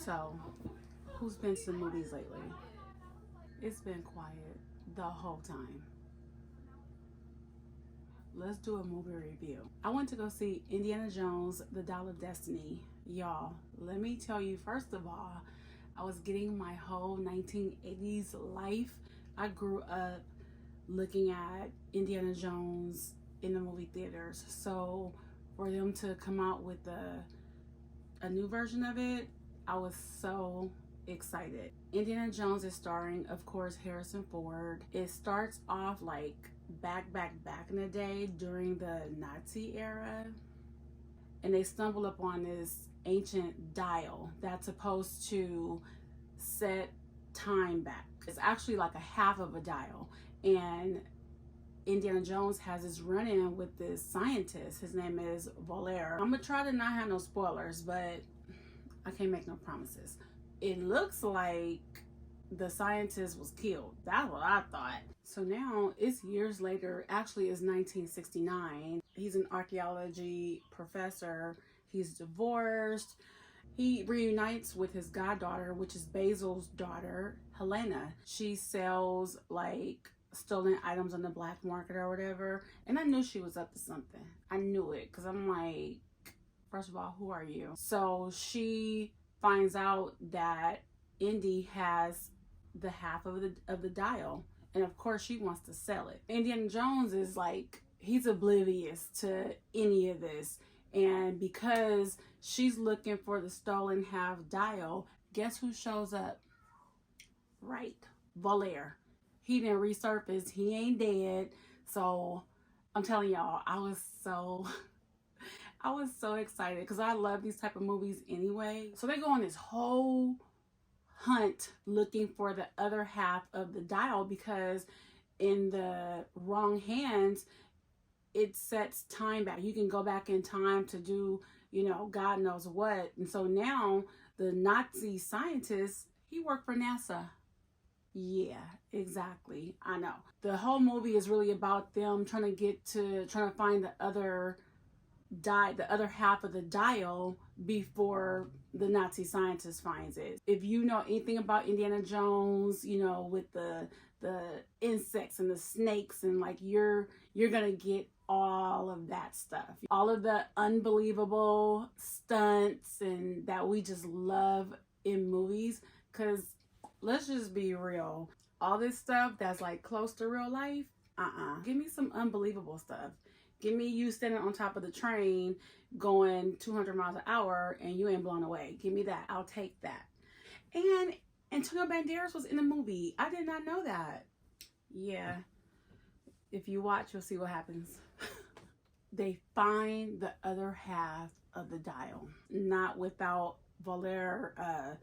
So, who's been to the movies lately? It's been quiet the whole time. Let's do a movie review. I went to go see Indiana Jones, The Dial of Destiny. Y'all, let me tell you, first of all, I was getting my whole 1980s life. I grew up looking at Indiana Jones in the movie theaters. So for them to come out with a new version of it, I was so excited. Indiana Jones is starring, of course, Harrison Ford. It starts off like back in the day during the Nazi era, and they stumble upon this ancient dial that's supposed to set time back. It's actually like a half of a dial, and Indiana Jones has this run-in with this scientist. His name is Volaire. I'm gonna try to not have no spoilers, but I can't make no promises. It looks like the scientist was killed. That's what I thought. So now it's years later. Actually, it's 1969. He's an archaeology professor. He's divorced. He reunites with his goddaughter, which is Basil's daughter, Helena. She sells like stolen items on the black market or whatever. And I knew she was up to something. I knew it because I'm like, first of all, who are you? So she finds out that Indy has the half of the dial, and of course she wants to sell it. Indiana Jones is like, he's oblivious to any of this, and because she's looking for the stolen half dial, guess who shows up? Right, Volaire. He didn't resurface. He ain't dead. So I'm telling y'all, I was so excited because I love these type of movies anyway. So they go on this whole hunt looking for the other half of the dial, because in the wrong hands it sets time back. You can go back in time to do, God knows what. And so now the Nazi scientist, he worked for NASA. Yeah, exactly. I know. The whole movie is really about them trying to find the other half of the dial before the Nazi scientist finds it. If you know anything about Indiana Jones, with the insects and the snakes, and like you're gonna get all of that stuff, all of the unbelievable stunts and that we just love in movies. Because let's just be real, all this stuff that's like close to real life, give me some unbelievable stuff. Give me you standing on top of the train going 200 miles an hour and you ain't blown away. Give me that. I'll take that. And Antonio Banderas was in the movie. I did not know that. Yeah. If you watch, you'll see what happens. They find the other half of the dial. Not without Volaire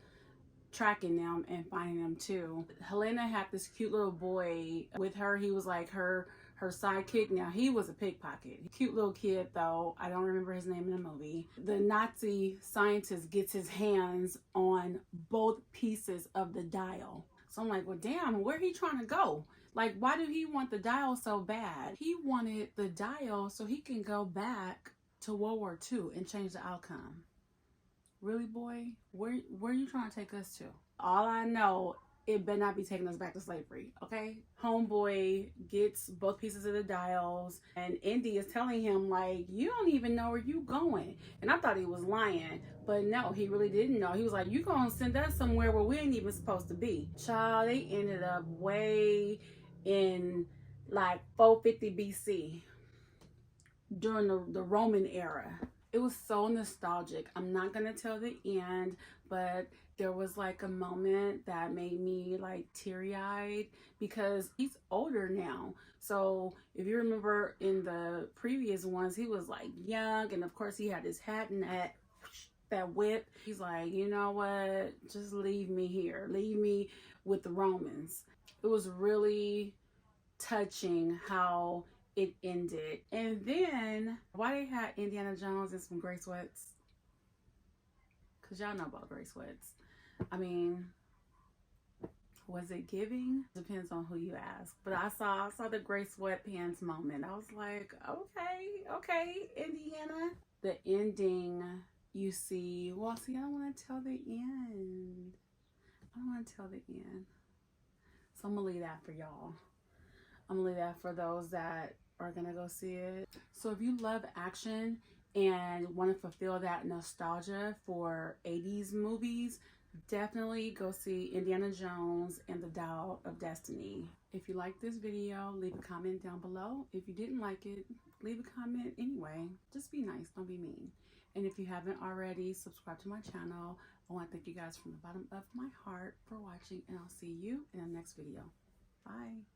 tracking them and finding them too. Helena had this cute little boy with her. He was like her sidekick. Now he was a pickpocket. Cute little kid though. I don't remember his name in the movie. The Nazi scientist gets his hands on both pieces of the dial. So I'm like, well damn, where he trying to go? Like, why do he want the dial so bad? He wanted the dial so he can go back to World War II and change the outcome. Really, boy? Where are you trying to take us to? All I know, it better not be taking us back to slavery, okay? Homeboy gets both pieces of the dials, and Indy is telling him, like, you don't even know where you going. And I thought he was lying, but no, he really didn't know. He was like, you gonna send us somewhere where we ain't even supposed to be. Child, they ended up way in, like, 450 BC, during the Roman era. It was so nostalgic. I'm not gonna tell the end, but there was like a moment that made me like teary-eyed because he's older now. So if you remember in the previous ones, he was like young, and of course he had his hat and that whip. He's like, you know what? Just leave me here. Leave me with the Romans. It was really touching how it ended. And then why they had Indiana Jones in some gray sweats? Because y'all know about gray sweats. I mean, was it giving? Depends on who you ask. But I saw the gray sweatpants moment. I was like, okay, Indiana. The ending you see, well, see, I don't want to tell the end. I don't want to tell the end. So I'm going to leave that for y'all. I'm going to leave that for those that are going to go see it. So if you love action and want to fulfill that nostalgia for 80s movies, definitely go see Indiana Jones and the Dial of Destiny. If you like this video, leave a comment down below. If you didn't like it, leave a comment anyway. Just be nice, don't be mean. And if you haven't already, subscribe to my channel. I want to thank you guys from the bottom of my heart for watching, and I'll see you in the next video. Bye.